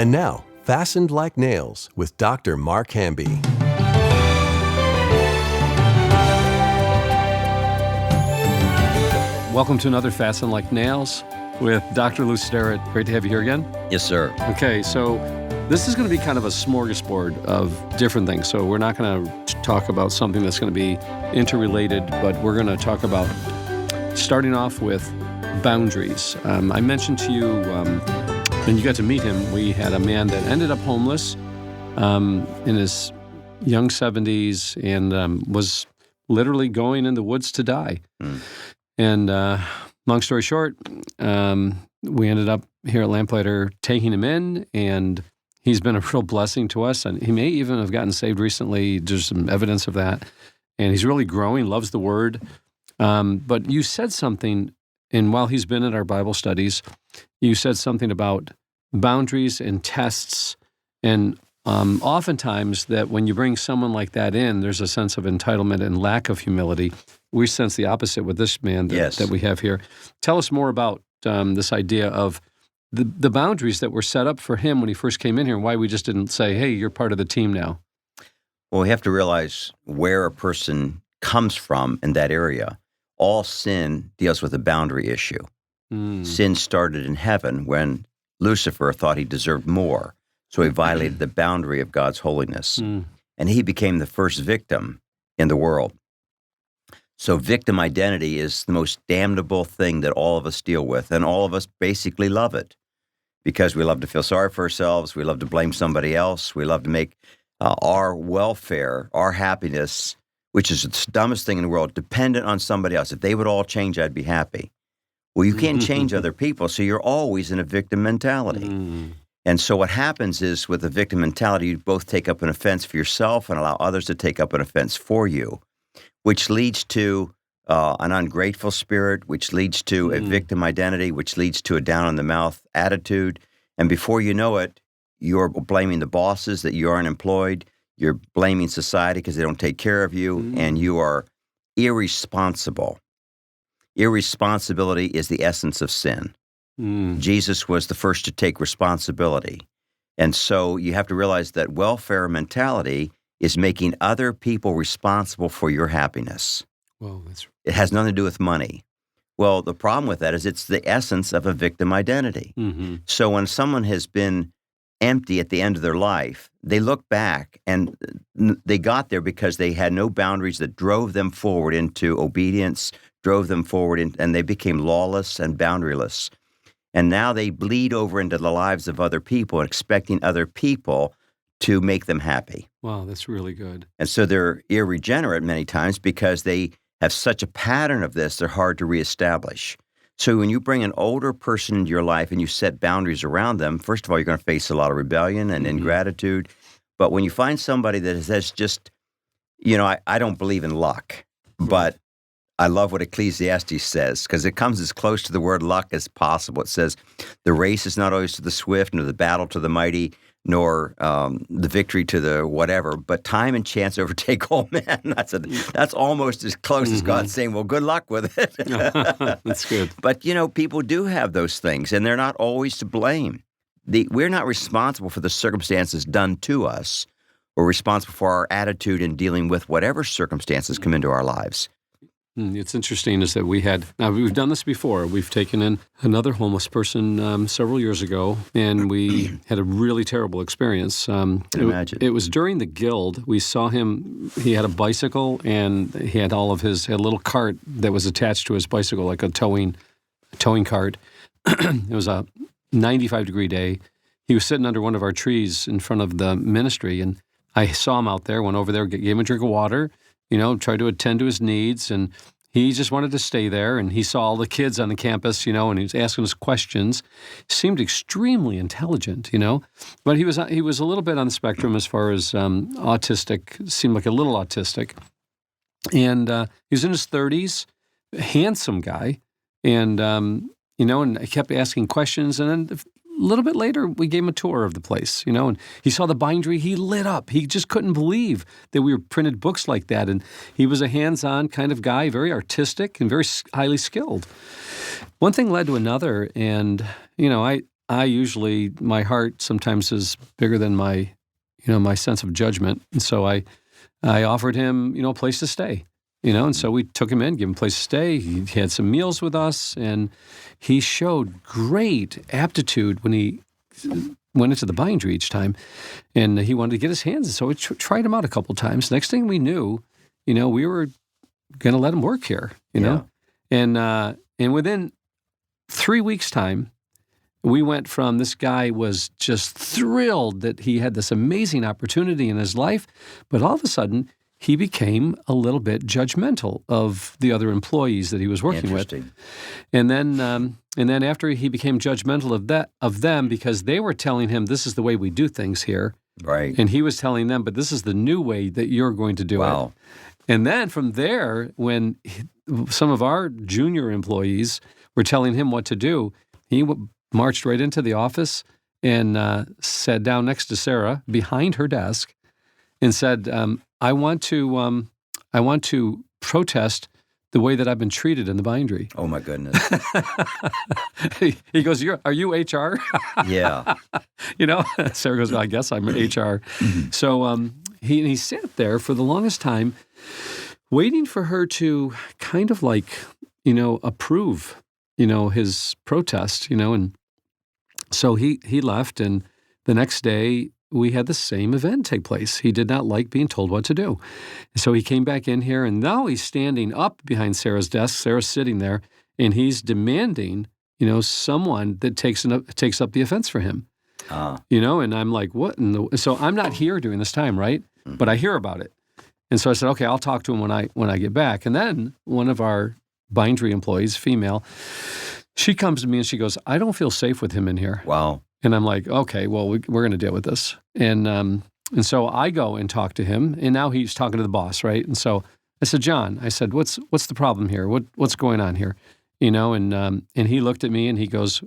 And now, Fastened Like Nails with Dr. Mark Hamby. Welcome to another Fastened Like Nails with Dr. Lew Sterret. Great to have you here again. Yes, sir. Okay, so this is going to be kind of a smorgasbord of different things. So we're not going to talk about something that's going to be interrelated, but we're going to talk about starting off with boundaries. I mentioned to you, and you got to meet him, we had a man that ended up homeless in his young 70s and was literally going in the woods to die. And long story short, we ended up here at Lamplighter taking him in, and he's been a real blessing to us. And he may even have gotten saved recently. There's some evidence of that. And he's really growing, loves the Word. But you said something, and while he's been at our Bible studies, you said something about boundaries and tests. And oftentimes that when you bring someone like that in, there's a sense of entitlement and lack of humility. We sense the opposite with this man that we have here. Tell us more about this idea of the boundaries that were set up for him when he first came in here, and why we just didn't say, hey, you're part of the team now. Well, we have to realize where a person comes from in that area. All sin deals with a boundary issue. Sin started in heaven when Lucifer thought he deserved more, so he violated the boundary of God's holiness. And he became the first victim in the world. So victim identity is the most damnable thing that all of us deal with, and all of us basically love it because we love to feel sorry for ourselves, we love to blame somebody else, we love to make our welfare, our happiness, which is the dumbest thing in the world, dependent on somebody else. If they would all change, I'd be happy. Well, you can't change other people, so you're always in a victim mentality. And so what happens is with the victim mentality, you both take up an offense for yourself and allow others to take up an offense for you, which leads to an ungrateful spirit, which leads to a victim identity, which leads to a down-in-the-mouth attitude. And before you know it, you're blaming the bosses that you aren't employed. You're blaming society because they don't take care of you, and you are irresponsible. Irresponsibility is the essence of sin. Jesus was the first to take responsibility. And so you have to realize that welfare mentality is making other people responsible for your happiness. Well, it has nothing to do with money. Well, the problem with that is it's the essence of a victim identity. So when someone has been empty at the end of their life, they look back and they got there because they had no boundaries that drove them forward into obedience, drove them forward, and they became lawless and boundaryless. And now they bleed over into the lives of other people, expecting other people to make them happy. Wow, that's really good. And so they're irregenerate many times because they have such a pattern of this, they're hard to reestablish. So when you bring an older person into your life and you set boundaries around them, first of all, you're going to face a lot of rebellion and ingratitude. But when you find somebody that has just, I don't believe in luck, but I love what Ecclesiastes says because it comes as close to the word luck as possible. It says, the race is not always to the swift, nor the battle to the mighty, nor the victory to the whatever, but time and chance overtake all men. That's almost as close as God saying, well, good luck with it. That's good. But, people do have those things, and they're not always to blame. We're not responsible for the circumstances done to us. We're responsible for our attitude in dealing with whatever circumstances come into our lives. It's interesting is that we've done this before. We've taken in another homeless person several years ago, and we had a really terrible experience. Imagine. It was during the Guild. We saw him. He had a bicycle, and he had a little cart that was attached to his bicycle, like a towing cart. It was a 95-degree day. He was sitting under one of our trees in front of the ministry, and I saw him out there, went over there, gave him a drink of water, tried to attend to his needs, and he just wanted to stay there, and he saw all the kids on the campus, and he was asking us questions. He seemed extremely intelligent, but he was a little bit on the spectrum as far as autistic, seemed like a little autistic, and he was in his 30s, handsome guy, and, and I kept asking questions, and then a little bit later, we gave him a tour of the place, and he saw the bindery. He lit up. He just couldn't believe that we were printed books like that. And he was a hands-on kind of guy, very artistic and very highly skilled. One thing led to another, and, I I usually, my heart sometimes is bigger than my sense of judgment. And so I offered him, a place to stay, and so we took him in, gave him a place to stay. He had some meals with us, and he showed great aptitude when he went into the bindery each time, and he wanted to get his hands. So we tried him out a couple times. Next thing we knew, we were going to let him work here, know, and within 3 weeks' time, we went from this guy was just thrilled that he had this amazing opportunity in his life, but all of a sudden he became a little bit judgmental of the other employees that he was working with. And then after he became judgmental of them because they were telling him this is the way we do things here. Right. And he was telling them, but this is the new way that you're going to do it. And then from there, when some of our junior employees were telling him what to do, he marched right into the office and sat down next to Sarah behind her desk and said, I want to protest the way that I've been treated in the bindery. Oh, my goodness. He goes, are you HR? Yeah. Sarah goes, well, I guess I'm HR. So he sat there for the longest time waiting for her to kind of like, approve, his protest, and so he left, and the next day we had the same event take place. He did not like being told what to do. So he came back in here, and now he's standing up behind Sarah's desk. Sarah's sitting there, and he's demanding, someone that takes up the offense for him. And I'm like, what? So I'm not here during this time, right? But I hear about it. And so I said, okay, I'll talk to him when I get back. And then one of our bindery employees, female, she comes to me and she goes, I don't feel safe with him in here. Wow. And I'm like, okay, well, we're going to deal with this. And so I go and talk to him, and now he's talking to the boss, right? And so I said, John, I said, what's the problem here? What's going on here? And he looked at me and he goes,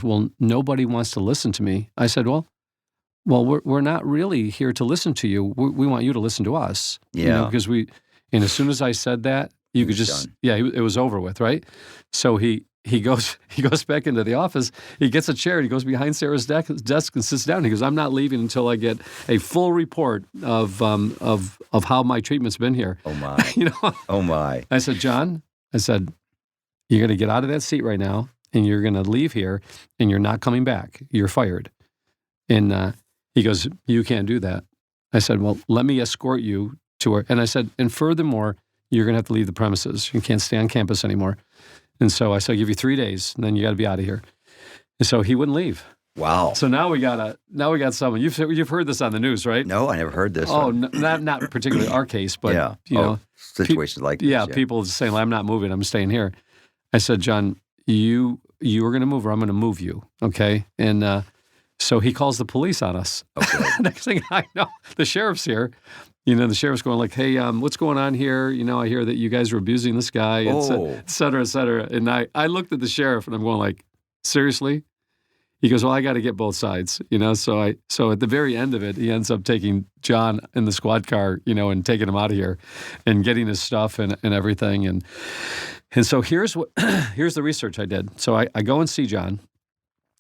well, nobody wants to listen to me. I said, well, we're not really here to listen to you. We want you to listen to us. Yeah. Because and as soon as I said that, you could just, done. It was over with, right? So he goes back into the office. He gets a chair. And he goes behind Sarah's desk and sits down. He goes, I'm not leaving until I get a full report of how my treatment's been here. Oh my! Oh my! I said, John, you're going to get out of that seat right now, and you're going to leave here, and you're not coming back. You're fired. And he goes, you can't do that. I said, well, let me escort you to her. And I said, and furthermore, you're going to have to leave the premises. You can't stay on campus anymore. And so I said, I'll give you 3 days, and then you got to be out of here. And so he wouldn't leave. Wow. So now we got someone. You've heard this on the news, right? No, I never heard this. Oh, not particularly our case, but situations like this. Yeah, people just saying, I'm not moving. I'm staying here. I said, John, you are going to move, or I'm going to move you. Okay. And so he calls the police on us. Okay. Next thing I know, the sheriff's here. The sheriff's going like, hey, what's going on here? I hear that you guys were abusing this guy, et cetera, et cetera. And I looked at the sheriff and I'm going like, seriously? He goes, well, I got to get both sides, So at the very end of it, he ends up taking John in the squad car, and taking him out of here and getting his stuff and everything. And so here's the research I did. So I go and see John.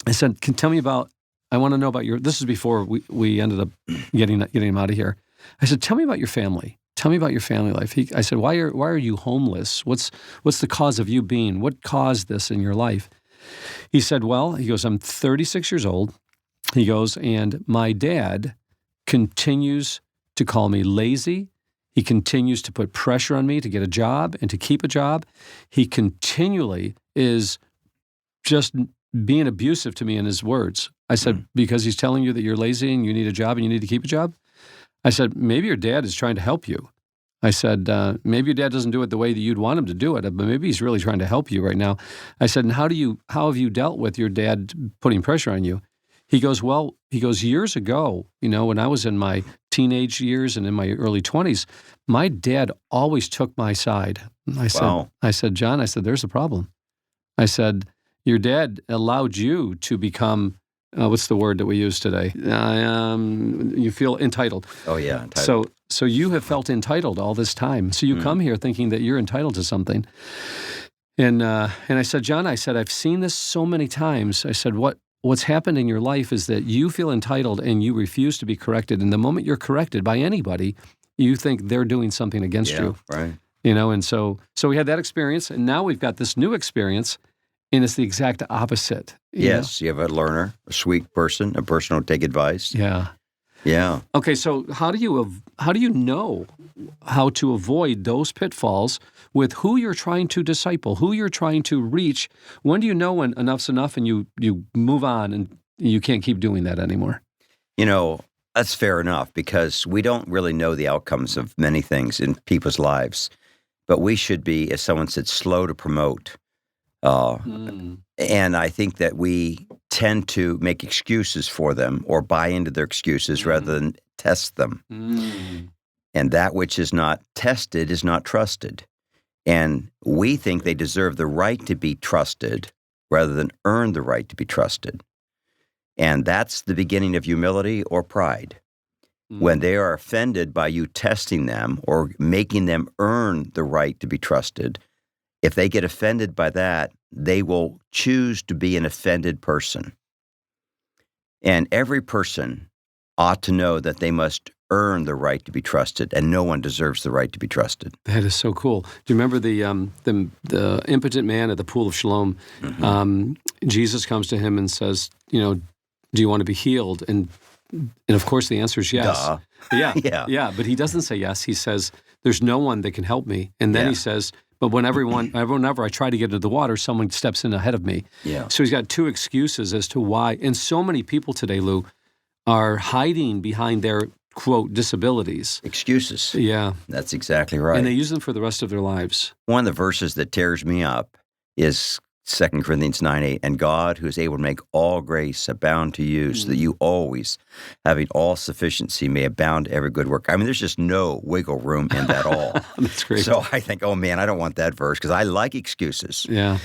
I said, I want to know about this is before we ended up getting him out of here. I said, tell me about your family. Tell me about your family life. I said, why are you homeless? What's the cause of you being? What caused this in your life? He said, I'm 36 years old. He goes, and my dad continues to call me lazy. He continues to put pressure on me to get a job and to keep a job. He continually is just being abusive to me in his words. I said, because he's telling you that you're lazy and you need a job and you need to keep a job? I said, maybe your dad is trying to help you. I said, maybe your dad doesn't do it the way that you'd want him to do it, but maybe he's really trying to help you right now. I said, and how have you dealt with your dad putting pressure on you? He goes, years ago, when I was in my teenage years and in my early 20s, my dad always took my side. I said, John, there's a problem. I said, your dad allowed you to become what's the word that we use today? You feel entitled. Oh, yeah, entitled. So you have felt entitled all this time. So you come here thinking that you're entitled to something. And I said, John, I've seen this so many times. I said, what what's happened in your life is that you feel entitled and you refuse to be corrected. And the moment you're corrected by anybody, you think they're doing something against you. Right. And so we had that experience, and now we've got this new experience, and it's the exact opposite. Yes, you have a learner, a sweet person, a person who'll take advice. Yeah. Yeah. Okay, so how do you know how to avoid those pitfalls with who you're trying to disciple, who you're trying to reach? When do you know when enough's enough and you move on and you can't keep doing that anymore? That's fair enough, because we don't really know the outcomes of many things in people's lives, but we should be, as someone said, slow to promote. And I think that we tend to make excuses for them or buy into their excuses rather than test them. And that which is not tested is not trusted. And we think they deserve the right to be trusted rather than earn the right to be trusted. And that's the beginning of humility or pride. When they are offended by you testing them or making them earn the right to be trusted, if they get offended by that, they will choose to be an offended person. And every person ought to know that they must earn the right to be trusted, and no one deserves the right to be trusted. That is so cool. Do you remember the impotent man at the pool of Siloam? Jesus comes to him and says, do you want to be healed? And of course the answer is yes. Duh. Yeah. But he doesn't say yes. He says, there's no one that can help me. And then he says, but whenever I try to get into the water, someone steps in ahead of me. Yeah. So he's got two excuses as to why. And so many people today, Lew, are hiding behind their, quote, disabilities. Excuses. Yeah. That's exactly right. And they use them for the rest of their lives. One of the verses that tears me up is 2 Corinthians 9:8, and God, who is able to make all grace abound to you, so that you always, having all sufficiency, may abound to every good work. I mean, there's just no wiggle room in that all. That's great. So I think, oh man, I don't want that verse, because I like excuses. Yeah.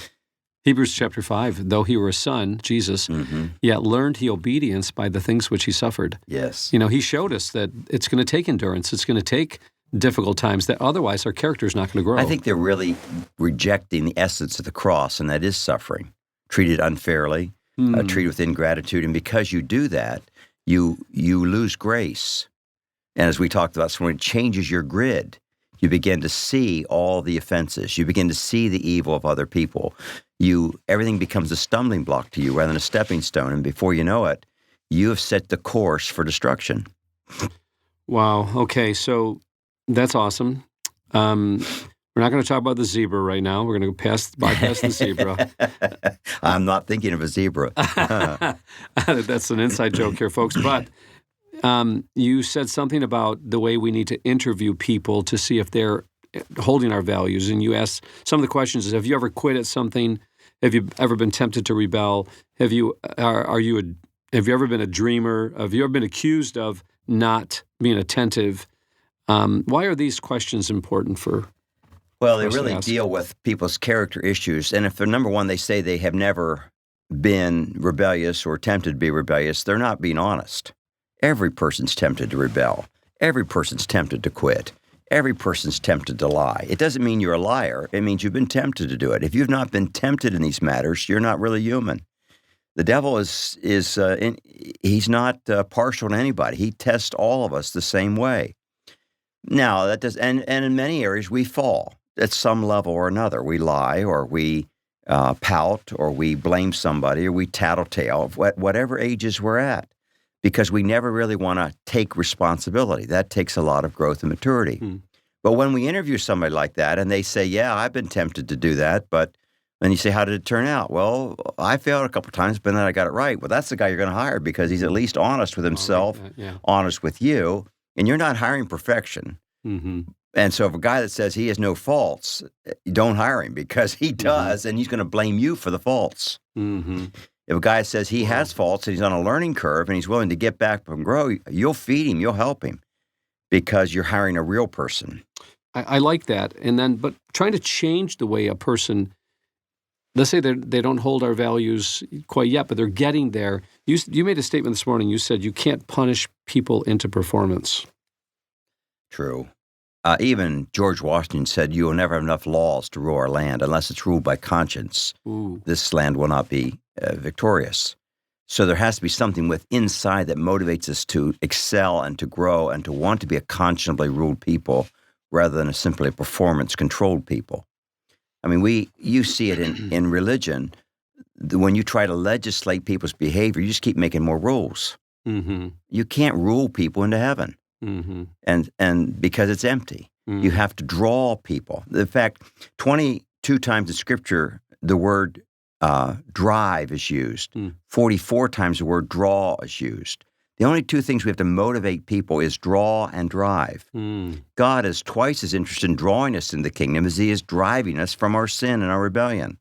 Hebrews chapter 5, though he were a son, Jesus, yet learned he obedience by the things which he suffered. Yes. He showed us that it's going to take endurance. It's going to take difficult times, that otherwise our character is not going to grow. I think they're really rejecting the essence of the cross, and that is suffering, treated unfairly, treated with ingratitude. And because you do that, you lose grace. And as we talked about, so when it changes your grid, you begin to see all the offenses. You begin to see the evil of other people. Everything becomes a stumbling block to you rather than a stepping stone. And before you know it, you have set the course for destruction. Wow. Okay. So that's awesome. We're not going to talk about the zebra right now. We're going to bypass the zebra. I'm not thinking of a zebra. That's an inside joke here, folks. But you said something about the way we need to interview people to see if they're holding our values. And you asked some of the questions is, have you ever quit at something? Have you ever been tempted to rebel? Have you ever been a dreamer? Have you ever been accused of not being attentive? Why are these questions important for? Well, they really deal with people's character issues. And if they're, number one, they say they have never been rebellious or tempted to be rebellious, they're not being honest. Every person's tempted to rebel. Every person's tempted to quit. Every person's tempted to lie. It doesn't mean you're a liar. It means you've been tempted to do it. If you've not been tempted in these matters, you're not really human. The devil he's not partial to anybody. He tests all of us the same way. Now, that does, and in many areas we fall at some level or another. We lie, or we pout, or we blame somebody, or we tattletale, whatever ages we're at, because we never really want to take responsibility. That takes a lot of growth and maturity. But when we interview somebody like that, and they say, yeah, I've been tempted to do that, but then you say, how did it turn out? Well, I failed a couple of times, but then I got it right. Well, that's the guy you're going to hire, because he's at least honest with himself, honest with you. And you're not hiring perfection. And so if a guy that says he has no faults, don't hire him, because he does, and he's going to blame you for the faults. If a guy says he has faults and he's on a learning curve and he's willing to get back and grow, you'll feed him, you'll help him, because you're hiring a real person. I like that. But trying to change the way a person, let's say they don't hold our values quite yet, but they're getting there. You made a statement this morning. You said you can't punish people into performance. True. Even George Washington said, you will never have enough laws to rule our land unless it's ruled by conscience. This land will not be victorious. So there has to be something inside that motivates us to excel and to grow and to want to be a conscionably ruled people rather than simply a performance-controlled people. I mean, you see it in religion. When you try to legislate people's behavior, you just keep making more rules. Mm-hmm. You can't rule people into heaven, and because it's empty. You have to draw people. In fact, 22 times in Scripture, the word drive is used. 44 times the word draw is used. The only two things we have to motivate people is draw and drive. God is twice as interested in drawing us into the kingdom as he is driving us from our sin and our rebellion.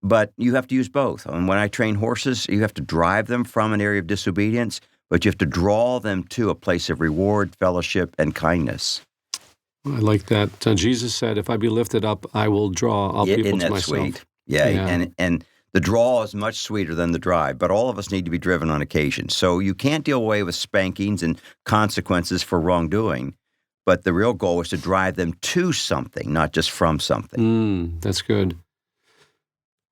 But you have to use both. And when I train horses, you have to drive them from an area of disobedience, but you have to draw them to a place of reward, fellowship, and kindness. I like that. Jesus said, if I be lifted up, I will draw all people to myself. Sweet? Yeah. And the draw is much sweeter than the drive, but all of us need to be driven on occasion. So you can't deal away with spankings and consequences for wrongdoing, but the real goal is to drive them to something, not just from something. That's good.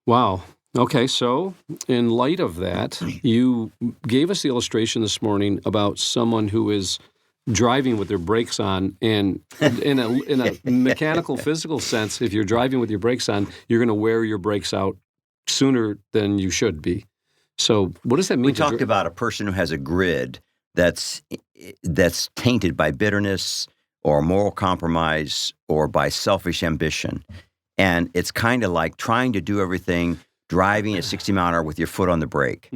Wow. Okay, so in light of that, you gave us the illustration this morning about someone who is driving with their brakes on, and in a mechanical, physical sense, if you're driving with your brakes on, you're going to wear your brakes out sooner than you should be. So what does that mean? We talked about a person who has a grid that's tainted by bitterness or moral compromise or by selfish ambition. And it's kind of like trying to do everything, driving at 60 mile an hour with your foot on the brake,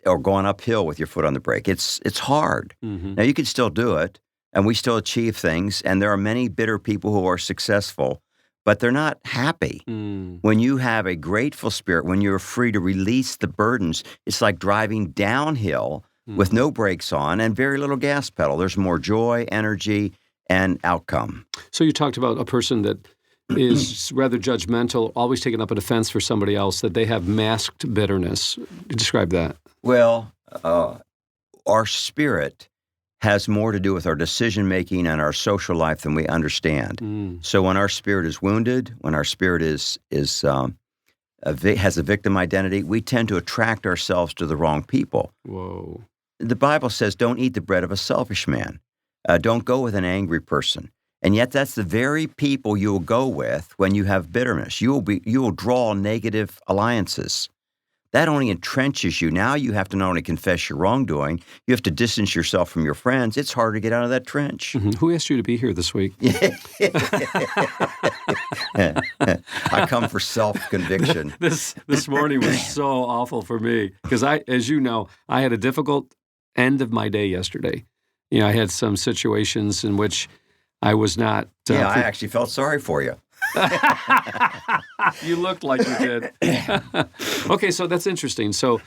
or going uphill with your foot on the brake. It's hard. Now, you can still do it, and we still achieve things, and there are many bitter people who are successful, but they're not happy. When you have a grateful spirit, when you're free to release the burdens, it's like driving downhill with no brakes on and very little gas pedal. There's more joy, energy, and outcome. So you talked about a person that is rather judgmental, always taking up a defense for somebody else, that they have masked bitterness. Describe that. Well, our spirit has more to do with our decision-making and our social life than we understand. So when our spirit is wounded, when our spirit has a victim identity, we tend to attract ourselves to the wrong people. Whoa. The Bible says, don't eat the bread of a selfish man. Don't go with an angry person. And yet that's the very people you will go with when you have bitterness. You will draw negative alliances. That only entrenches you. Now you have to not only confess your wrongdoing, you have to distance yourself from your friends. It's hard to get out of that trench. Who asked you to be here this week? I come for self-conviction. This morning was so awful for me because as you know, I had a difficult end of my day yesterday. I had some situations in which I was not. I actually felt sorry for you. You looked like you did. Okay, so that's interesting. So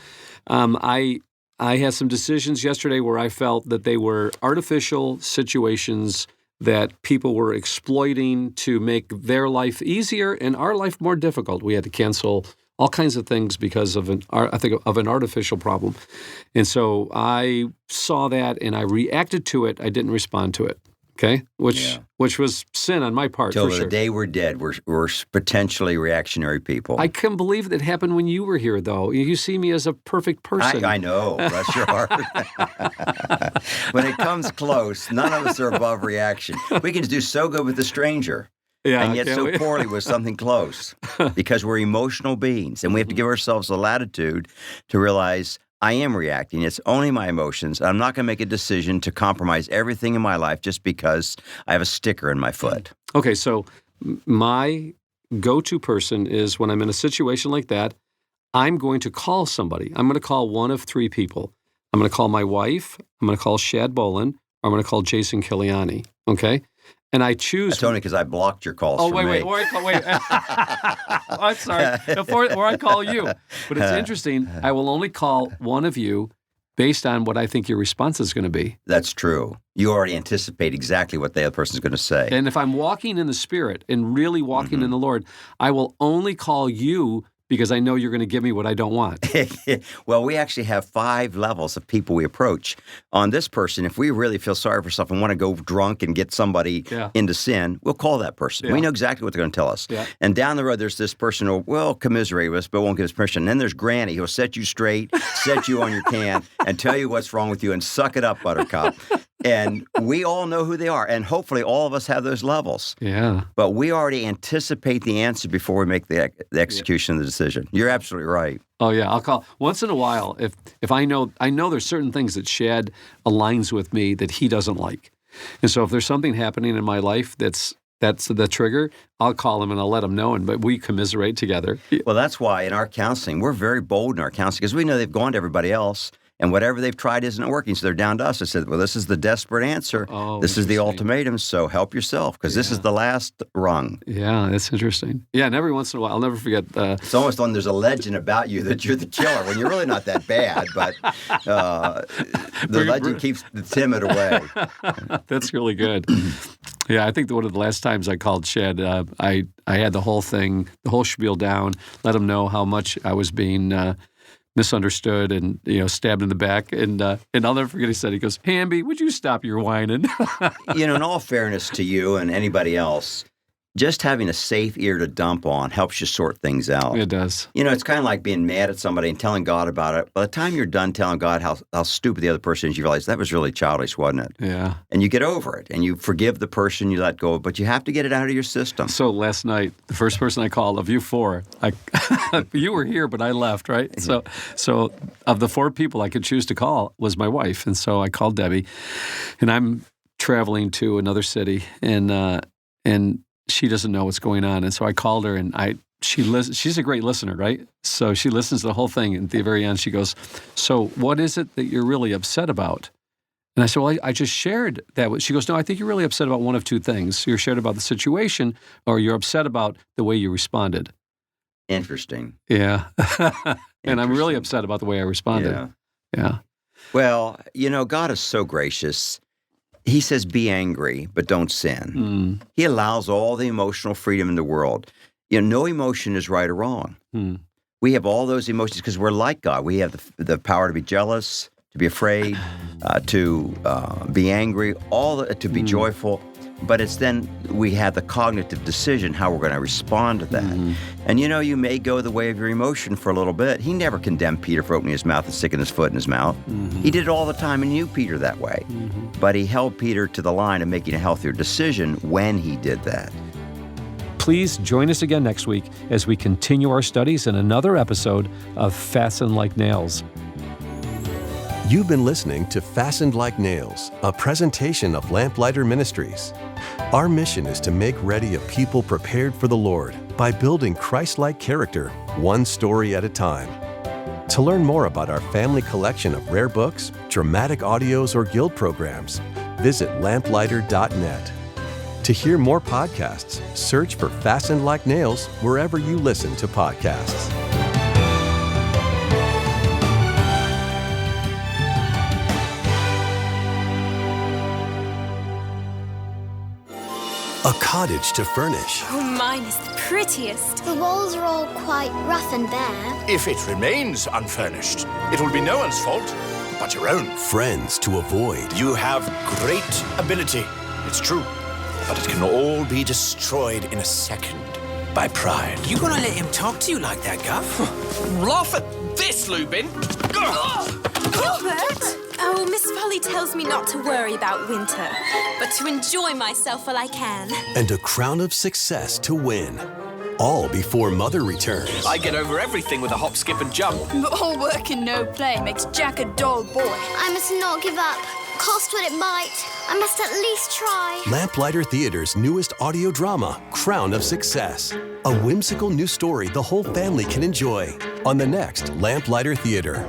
I had some decisions yesterday where I felt that they were artificial situations that people were exploiting to make their life easier and our life more difficult. We had to cancel all kinds of things because of an artificial problem. And so I saw that and I reacted to it. I didn't respond to it. Okay, which was sin on my part, Till for sure. the day we're dead, we're potentially reactionary people. I couldn't believe that happened when you were here, though. You see me as a perfect person. I know, bless your heart. When it comes close, none of us are above reaction. We can do so good with a stranger, and yet so poorly with something close, because we're emotional beings, and we have to give ourselves the latitude to realize, I am reacting. It's only my emotions. I'm not going to make a decision to compromise everything in my life just because I have a sticker in my foot. Okay, so my go-to person is when I'm in a situation like that, I'm going to call somebody. I'm going to call one of three people. I'm going to call my wife, I'm going to call Shad Bolin, or I'm going to call Jason Kiliani, okay? And I choose... That's only because I blocked your calls from me. Wait. I'm sorry. Before I call you. But it's interesting. I will only call one of you based on what I think your response is going to be. That's true. You already anticipate exactly what the other person is going to say. And if I'm walking in the Spirit and really walking in the Lord, I will only call you because I know you're going to give me what I don't want. Well, we actually have 5 levels of people we approach. On this person, if we really feel sorry for something, want to go drunk and get somebody into sin, we'll call that person. We know exactly what they're going to tell us. And down the road, there's this person who will commiserate with us, but won't give us permission. And then there's Granny, who'll set you straight, set you on your can, and tell you what's wrong with you, and suck it up, Buttercup. And we all know who they are, and hopefully all of us have those levels. Yeah. But we already anticipate the answer before we make the execution of the decision. You're absolutely right. Oh yeah, I'll call once in a while if I know there's certain things that Shad aligns with me that he doesn't like, and so if there's something happening in my life that's the trigger, I'll call him and I'll let him know, but we commiserate together. Well, that's why in our counseling we're very bold in our counseling because we know they've gone to everybody else. And whatever they've tried isn't working, so they're down to us. I said, well, this is the desperate answer. Oh, this is the ultimatum, so help yourself, because this is the last rung. Yeah, that's interesting. Yeah, and every once in a while, I'll never forget. It's almost like there's a legend about you that you're the killer, when you're really not that bad, but the legend keeps the timid away. That's really good. Yeah, I think that one of the last times I called Shad, I had the whole spiel down, let him know how much I was being misunderstood and stabbed in the back, and I'll never forget. He goes, "Hamby, would you stop your whining?" In all fairness to you and anybody else, just having a safe ear to dump on helps you sort things out. It does. It's kind of like being mad at somebody and telling God about it. By the time you're done telling God how stupid the other person is, you realize that was really childish, wasn't it? Yeah. And you get over it, and you forgive the person, you let go, but you have to get it out of your system. So last night, the first person I called, of you 4, you were here, but I left, right? So of the 4 people I could choose to call was my wife, and so I called Debbie, and I'm traveling to another city, and she doesn't know what's going on. And so I called her, and she's a great listener, right? So she listens to the whole thing. And at the very end, she goes, "So what is it that you're really upset about?" And I said, "Well, I just shared that." She goes, "No, I think you're really upset about one of 2 things. You're shared about the situation, or you're upset about the way you responded." Interesting. Yeah. And I'm really upset about the way I responded. Yeah. Well, God is so gracious. He says, be angry, but don't sin. He allows all the emotional freedom in the world. No emotion is right or wrong. We have all those emotions because we're like God. We have the power to be jealous, to be afraid, to be angry, to be joyful. But it's then we have the cognitive decision how we're going to respond to that. And you may go the way of your emotion for a little bit. He never condemned Peter for opening his mouth and sticking his foot in his mouth. He did it all the time and knew Peter that way. But he held Peter to the line of making a healthier decision when he did that. Please join us again next week as we continue our studies in another episode of Fastened Like Nails. You've been listening to Fastened Like Nails, a presentation of Lamplighter Ministries. Our mission is to make ready a people prepared for the Lord by building Christ-like character, one story at a time. To learn more about our family collection of rare books, dramatic audios, or guild programs, visit lamplighter.net. To hear more podcasts, search for Fastened Like Nails wherever you listen to podcasts. A cottage to furnish. Oh, mine is the prettiest. The walls are all quite rough and bare. If it remains unfurnished, it will be no one's fault but your own. Friends to avoid. You have great ability, it's true, but it can all be destroyed in a second by pride. You gonna let him talk to you like that, Guff? Laugh at this, Lubin! Gilbert! Oh, Miss Folly tells me not to worry about winter, but to enjoy myself while I can. And a crown of success to win. All before Mother returns. I get over everything with a hop, skip, and jump. But all work and no play makes Jack a dull boy. I must not give up. Cost what it might. I must at least try. Lamplighter Theater's newest audio drama, Crown of Success. A whimsical new story the whole family can enjoy on the next Lamplighter Theater.